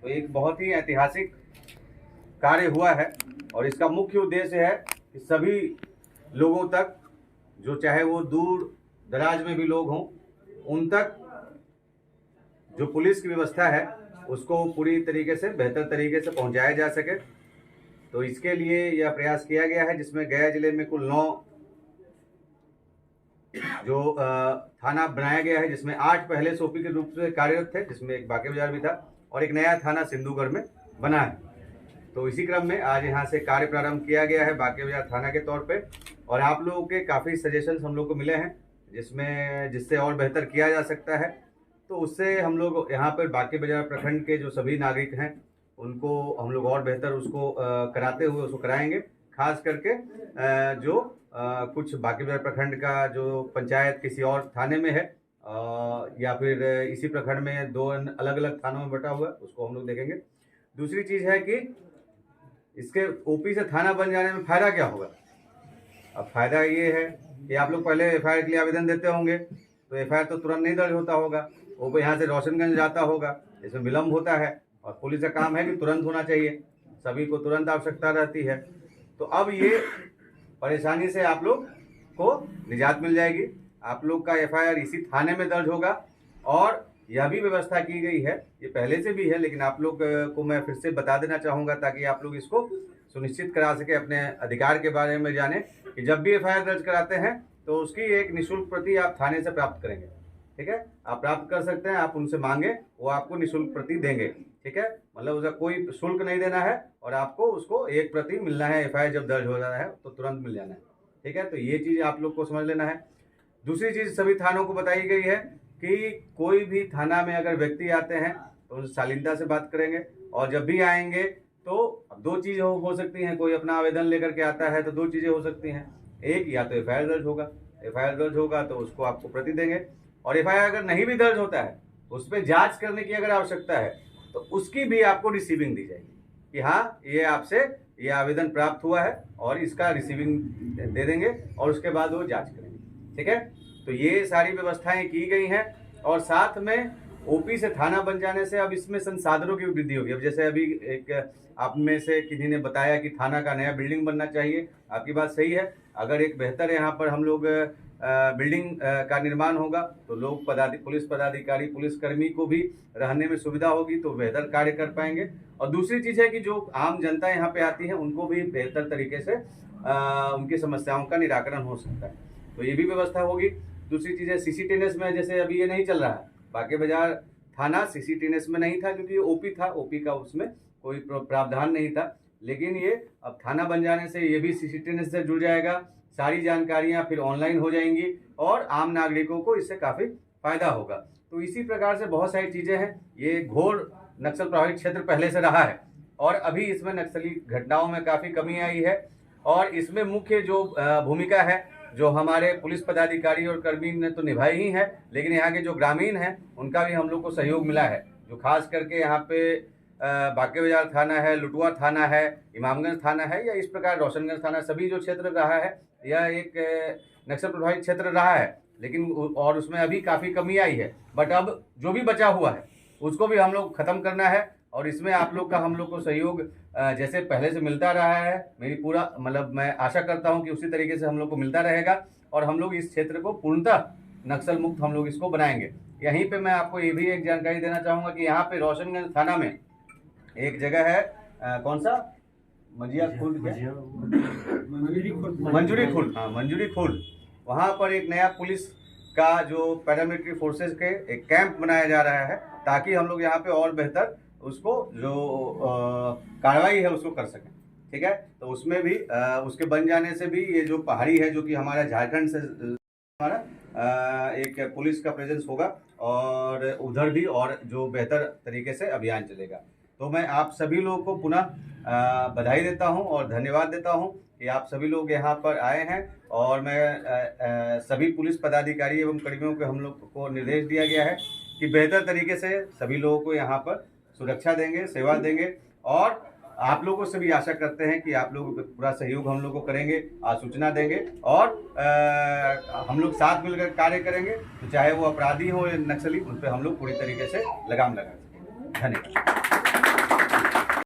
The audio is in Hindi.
तो एक बहुत ही ऐतिहासिक कार्य हुआ है और इसका मुख्य उद्देश्य है कि सभी लोगों तक, जो चाहे वो दूर दराज में भी लोग हों, उन तक जो पुलिस की व्यवस्था है उसको पूरी तरीके से बेहतर तरीके से पहुंचाया जा सके। तो इसके लिए यह प्रयास किया गया है, जिसमें गया जिले में कुल 9 जो थाना बनाया गया है, जिसमें 8 पहले सोपी के रूप से कार्यरत थे, जिसमें एक बांके बाजार भी था और एक नया थाना सिंधुगढ़ में बना है। तो इसी क्रम में आज यहाँ से कार्य प्रारंभ किया गया है बांके बाजार थाना के तौर पे, और आप लोगों के काफ़ी सजेशंस हम लोग को मिले हैं जिससे और बेहतर किया जा सकता है। तो उससे हम लोग यहाँ पर बांके बाजार प्रखंड के जो सभी नागरिक हैं उनको हम लोग और बेहतर उसको कराते हुए उसको कराएंगे। खास करके जो कुछ बांके बाजार प्रखंड का जो पंचायत किसी और थाने में है या फिर इसी प्रखंड में 2 अलग अलग थानों में बटा हुआ है, उसको हम लोग देखेंगे। दूसरी चीज़ है कि इसके ओपी से थाना बन जाने में फ़ायदा क्या होगा। अब फ़ायदा ये है कि आप लोग पहले एफआईआर के लिए आवेदन देते होंगे, तो एफआईआर तो तुरंत नहीं दर्ज होता होगा, वो यहाँ से रोशनगंज जाता होगा, इसमें विलम्ब होता है और पुलिस का काम है कि तुरंत होना चाहिए, सभी को तुरंत आवश्यकता रहती है। तो अब ये परेशानी से आप लोग को निजात मिल जाएगी। आप लोग का एफआईआर इसी थाने में दर्ज होगा और यह भी व्यवस्था की गई है, ये पहले से भी है, लेकिन आप लोग को मैं फिर से बता देना चाहूँगा ताकि आप लोग इसको सुनिश्चित करा सके, अपने अधिकार के बारे में जाने कि जब भी एफआईआर दर्ज कराते हैं तो उसकी एक निःशुल्क प्रति आप थाने से प्राप्त करेंगे। ठीक है, आप प्राप्त कर सकते हैं, आप उनसे मांगे, वो आपको निःशुल्क प्रति देंगे। ठीक है, मतलब उसका कोई शुल्क नहीं देना है और आपको उसको एक प्रति मिलना है। एफआईआर जब दर्ज हो जाता है तो तुरंत मिल जाना है। ठीक है, तो ये चीज़ आप लोग को समझ लेना है। दूसरी चीज़ सभी थानों को बताई गई है कि कोई भी थाना में अगर व्यक्ति आते हैं तो उनसे शालीनता से बात करेंगे, और जब भी आएंगे तो अब 2 चीज़ हो सकती हैं। कोई अपना आवेदन लेकर के आता है तो 2 चीज़ें हो सकती हैं, एक या तो एफआईआर दर्ज होगा, एफआईआर दर्ज होगा तो उसको आपको प्रति देंगे, और एफआईआर अगर नहीं भी दर्ज होता है उस पर जाँच करने की अगर आवश्यकता है तो उसकी भी आपको रिसीविंग दी जाएगी कि हाँ ये आपसे ये आवेदन प्राप्त हुआ है, और इसका रिसीविंग दे देंगे और उसके बाद वो जांच करेंगे। ठीक है, तो ये सारी व्यवस्थाएं की गई हैं, और साथ में ओपी से थाना बन जाने से अब इसमें संसाधनों की वृद्धि होगी। अब जैसे अभी एक आप में से किसी ने बताया कि थाना का नया बिल्डिंग बनना चाहिए, आपकी बात सही है। अगर एक बेहतर यहाँ पर हम लोग बिल्डिंग का निर्माण होगा तो लोग पुलिस पदाधिकारी, पुलिसकर्मी को भी रहने में सुविधा होगी, तो बेहतर कार्य कर पाएंगे। और दूसरी चीज़ है कि जो आम जनता यहाँ पे आती है उनको भी बेहतर तरीके से उनकी समस्याओं का निराकरण हो सकता है, तो ये भी व्यवस्था होगी। दूसरी चीज़ है सीसीटीएनएस में, जैसे अभी ये नहीं चल रहा है, बांके बाजार थाना सीसीटीएनएस में नहीं था क्योंकि ओपी था, ओपी का उसमें कोई प्रावधान नहीं था, लेकिन ये अब थाना बन जाने से ये भी सीसीटीएनएस से जुड़ जाएगा, सारी जानकारियां फिर ऑनलाइन हो जाएंगी और आम नागरिकों को इससे काफ़ी फायदा होगा। तो इसी प्रकार से बहुत सारी चीज़ें हैं। ये घोर नक्सल प्रभावित क्षेत्र पहले से रहा है और अभी इसमें नक्सली घटनाओं में काफ़ी कमी आई है, और इसमें मुख्य जो भूमिका है जो हमारे पुलिस पदाधिकारी और कर्मी ने तो निभाई ही है, लेकिन यहाँ के जो ग्रामीण हैं उनका भी हम लोग को सहयोग मिला है। जो खास करके यहाँ पे बांके बाजार थाना है, लुटुआ थाना है, इमामगंज थाना है, या इस प्रकार रोशनगंज थाना, सभी जो क्षेत्र रहा है यह एक नक्सल प्रभावित क्षेत्र रहा है, लेकिन और उसमें अभी काफ़ी कमी आई है। बट अब जो भी बचा हुआ है उसको भी हम लोग ख़त्म करना है, और इसमें आप लोग का हम लोग को सहयोग जैसे पहले से मिलता रहा है, मेरी पूरा मतलब मैं आशा करता हूं कि उसी तरीके से हम लोग को मिलता रहेगा, और हम लोग इस क्षेत्र को पूर्णतः नक्सल मुक्त हम लोग इसको बनाएंगे। यहीं पे मैं आपको ये भी एक जानकारी देना चाहूँगा कि यहाँ पे रोशनगंज थाना में एक जगह है, कौन सा मंजूरी खुर्द, हाँ मंजूरी खुर्द, वहाँ पर एक नया पुलिस का जो पैरामिलिट्री फोर्सेस के एक कैंप बनाया जा रहा है, ताकि हम लोग यहाँ पे और बेहतर उसको जो कार्रवाई है उसको कर सकें। ठीक है, तो उसमें भी उसके बन जाने से भी ये जो पहाड़ी है जो कि हमारा झारखंड से हमारा एक पुलिस का प्रेजेंस होगा, और उधर भी और जो बेहतर तरीके से अभियान चलेगा। तो मैं आप सभी लोगों को पुनः बधाई देता हूं और धन्यवाद देता हूं कि आप सभी लोग यहाँ पर आए हैं, और मैं सभी पुलिस पदाधिकारी एवं कर्मियों को हम लोग को निर्देश दिया गया है कि बेहतर तरीके से सभी लोगों को यहाँ पर सुरक्षा देंगे, सेवा देंगे, और आप लोगों से भी आशा करते हैं कि आप लोग पूरा सहयोग हम लोग को करेंगे, सूचना देंगे, और हम लोग साथ मिलकर कार्य करेंगे, तो चाहे वो अपराधी हो या नक्सली, उन पर हम लोग पूरी तरीके से लगाम लगा सकेंगे। धन्यवाद।